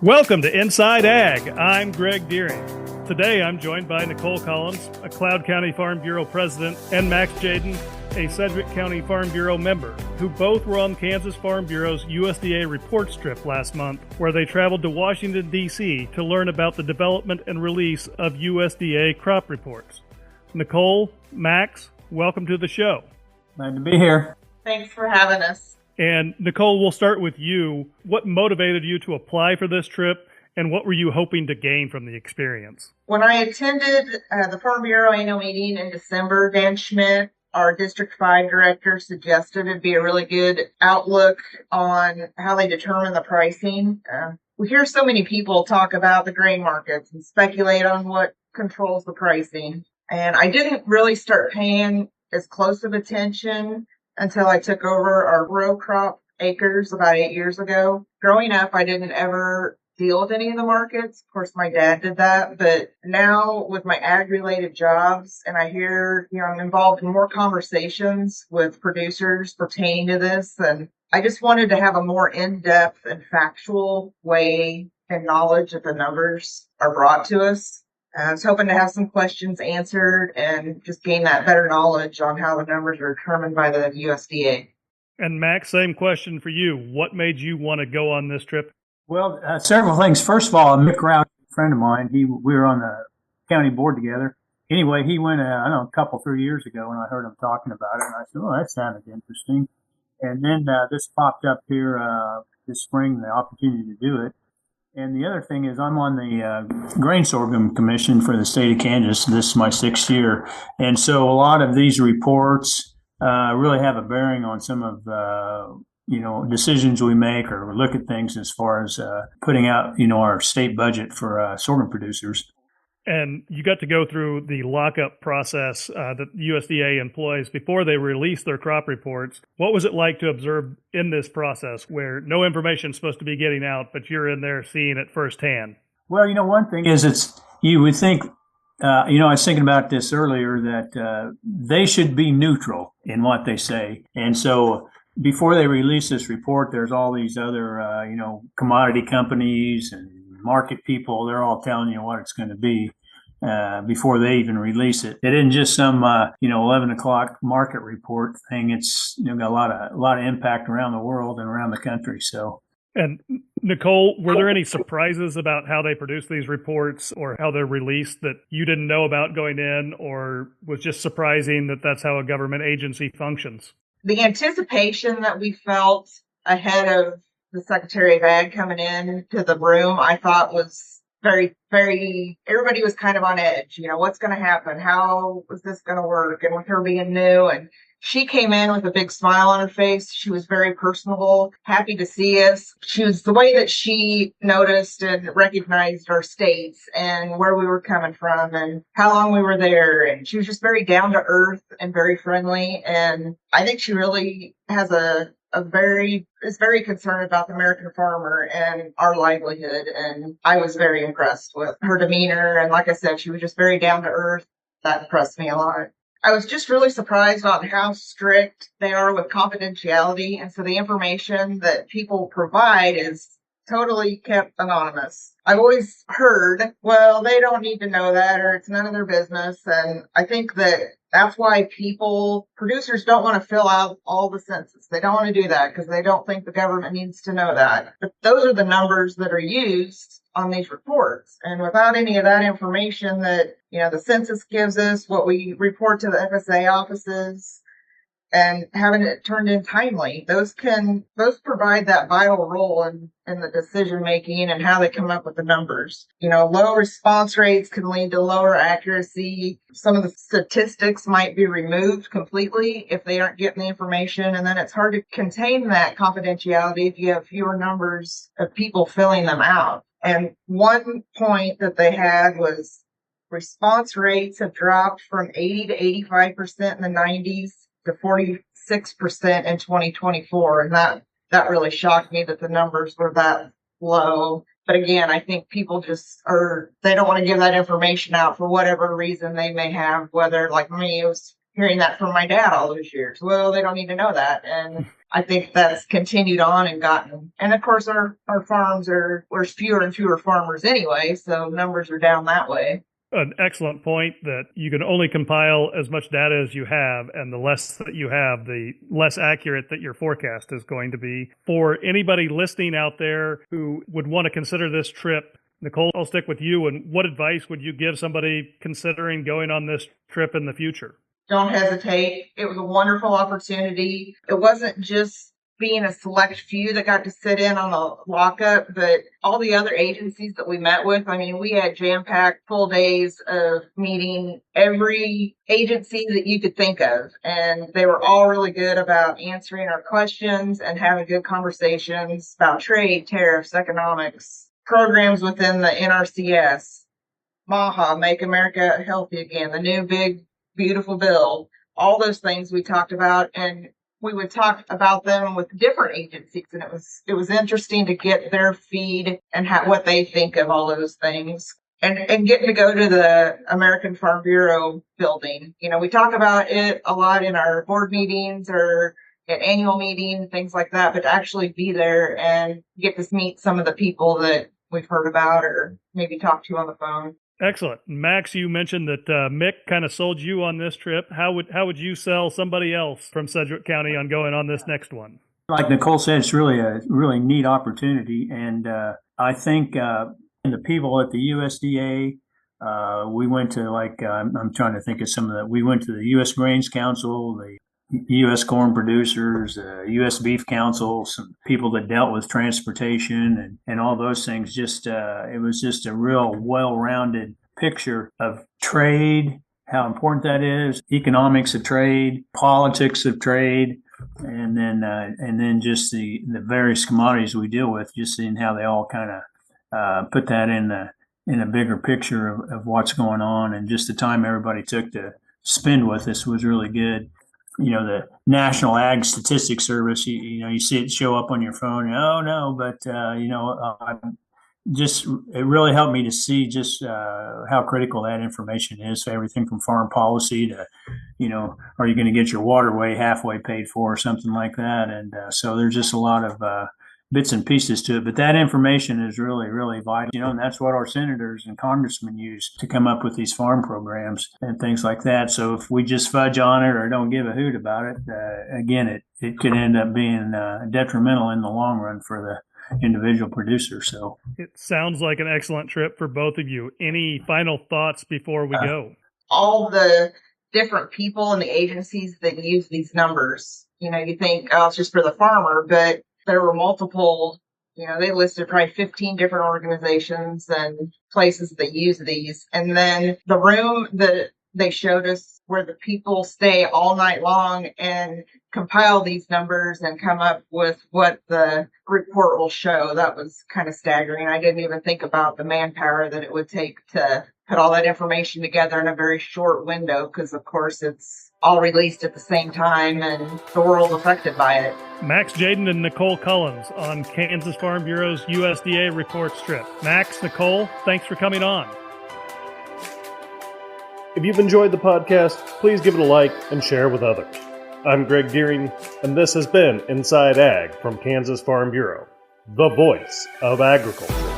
Welcome to Inside Ag. I'm Greg Deering. Today I'm joined by Nicole Collins, a Cloud County Farm Bureau president, and Max Tjaden, a Sedgwick County Farm Bureau member, who both were on Kansas Farm Bureau's USDA Reports trip last month, where they traveled to Washington, D.C. to learn about the development and release of USDA Crop Reports. Nicole, Max, welcome to the show. Glad to be here. Thanks for having us. And Nicole, we'll start with you. What motivated you to apply for this trip, and what were you hoping to gain from the experience? When I attended the Farm Bureau annual meeting in December, Dan Schmidt, our District 5 director, suggested it'd be a really good outlook on how they determine the pricing. We hear so many people talk about the grain markets and speculate on what controls the pricing. And I didn't really start paying as close of attention until I took over our row crop acres about 8 years ago. Growing up, I didn't ever deal with any of the markets. Of course, my dad did that. But now with my ag-related jobs, and I hear, I'm involved in more conversations with producers pertaining to this. And I just wanted to have a more in-depth and factual way and knowledge that the numbers are brought to us. I was hoping to have some questions answered and just gain that better knowledge on how the numbers are determined by the USDA. And Max, same question for you. What made you want to go on this trip? Well, several things. First of all, Mick Rouse, a friend of mine, we were on the county board together. Anyway, he went, a couple, 3 years ago, and I heard him talking about it, and I said, that sounded interesting. And then this popped up here this spring, the opportunity to do it. And the other thing is I'm on the Grain Sorghum Commission for the state of Kansas. This is my 6th year. And so a lot of these reports really have a bearing on some of, decisions we make or look at things as far as putting out, our state budget for sorghum producers. And you got to go through the lockup process that USDA employs before they release their crop reports. What was it like to observe in this process where no information is supposed to be getting out, but you're in there seeing it firsthand? Well, one thing is you would think, I was thinking about this earlier, that they should be neutral in what they say. And so before they release this report, there's all these other, commodity companies and market people. They're all telling you what it's going to be before they even release it. It isn't just some, 11 o'clock market report thing. It's got a lot of impact around the world and around the country. So. And Nicole, were there any surprises about how they produce these reports or how they're released that you didn't know about going in, or was just surprising that that's how a government agency functions? The anticipation that we felt ahead of the Secretary of Ag coming in to the room, I thought was very, very, everybody was kind of on edge. What's going to happen? How is this going to work? And with her being new, and she came in with a big smile on her face. She was very personable, happy to see us. She was the way that she noticed and recognized our states and where we were coming from and how long we were there. And she was just very down to earth and very friendly. And I think she really has is very concerned about the American farmer and our livelihood. And I was very impressed with her demeanor. And like I said, she was just very down to earth. That impressed me a lot. I was just really surprised on how strict they are with confidentiality. And so the information that people provide is totally kept anonymous. I've always heard, well, they don't need to know that, or it's none of their business. And I think that's why producers don't want to fill out all the census. They don't want to do that because they don't think the government needs to know that. But those are the numbers that are used on these reports. And without any of that information that, the census gives us, what we report to the FSA offices, and having it turned in timely, those provide that vital role in the decision making and how they come up with the numbers. Low response rates can lead to lower accuracy. Some of the statistics might be removed completely if they aren't getting the information, and then it's hard to contain that confidentiality if you have fewer numbers of people filling them out. And one point that they had was response rates have dropped from 80 to 85% in the 90s to 46% in 2024. And that really shocked me that the numbers were that low. But again, I think people they don't want to give that information out for whatever reason they may have, whether like me, it was hearing that from my dad all those years. Well, they don't need to know that. And I think that's continued on and of course our farms there's fewer and fewer farmers anyway, so numbers are down that way. An excellent point that you can only compile as much data as you have, and the less that you have, the less accurate that your forecast is going to be. For anybody listening out there who would want to consider this trip, Nicole, I'll stick with you. And what advice would you give somebody considering going on this trip in the future? Don't hesitate. It was a wonderful opportunity. It wasn't just being a select few that got to sit in on the lockup, but all the other agencies that we met with. I mean, we had jam-packed full days of meeting every agency that you could think of. And they were all really good about answering our questions and having good conversations about trade, tariffs, economics, programs within the NRCS, MAHA, Make America Healthy Again, the new big, beautiful bill, all those things we talked about. And we would talk about them with different agencies, and it was interesting to get their feed and what they think of all those things. And getting to go to the American Farm Bureau building. You know, we talk about it a lot in our board meetings or at annual meetings, things like that, but to actually be there and get to meet some of the people that we've heard about or maybe talk to on the phone. Excellent. Max, you mentioned that Mick kind of sold you on this trip. How would you sell somebody else from Sedgwick County on going on this next one? Like Nicole said, it's really a really neat opportunity. And I think the people at the USDA, we went to I'm trying to think of some of that. We went to the U.S. Grains Council, the U.S. Corn Producers, U.S. Beef Council, some people that dealt with transportation and all those things. Just it was just a real well-rounded picture of trade, how important that is, economics of trade, politics of trade, and then just the various commodities we deal with. Just seeing how they all kind of put that in a bigger picture of what's going on, and just the time everybody took to spend with us was really good. You know, the National Ag Statistics Service, you see it show up on your phone. It really helped me to see just how critical that information is. So everything from farm policy to, are you going to get your waterway halfway paid for or something like that? And so there's just a lot of bits and pieces to it. But that information is really, really vital, and that's what our senators and congressmen use to come up with these farm programs and things like that. So if we just fudge on it or don't give a hoot about it, again, it could end up being detrimental in the long run for the individual producer. So it sounds like an excellent trip for both of you. Any final thoughts before we go? All the different people and the agencies that use these numbers, you think, oh, it's just for the farmer, but there were multiple, they listed probably 15 different organizations and places that use these. And then the room that they showed us where the people stay all night long and compile these numbers and come up with what the report will show. That was kind of staggering. I didn't even think about the manpower that it would take to put all that information together in a very short window, because of course it's all released at the same time and the world's affected by it. Max Tjaden and Nicole Collins on Kansas Farm Bureau's USDA Reports trip. Max, Nicole, thanks for coming on. If you've enjoyed the podcast, please give it a like and share with others. I'm Greg Deering, and this has been Inside Ag from Kansas Farm Bureau, the voice of agriculture.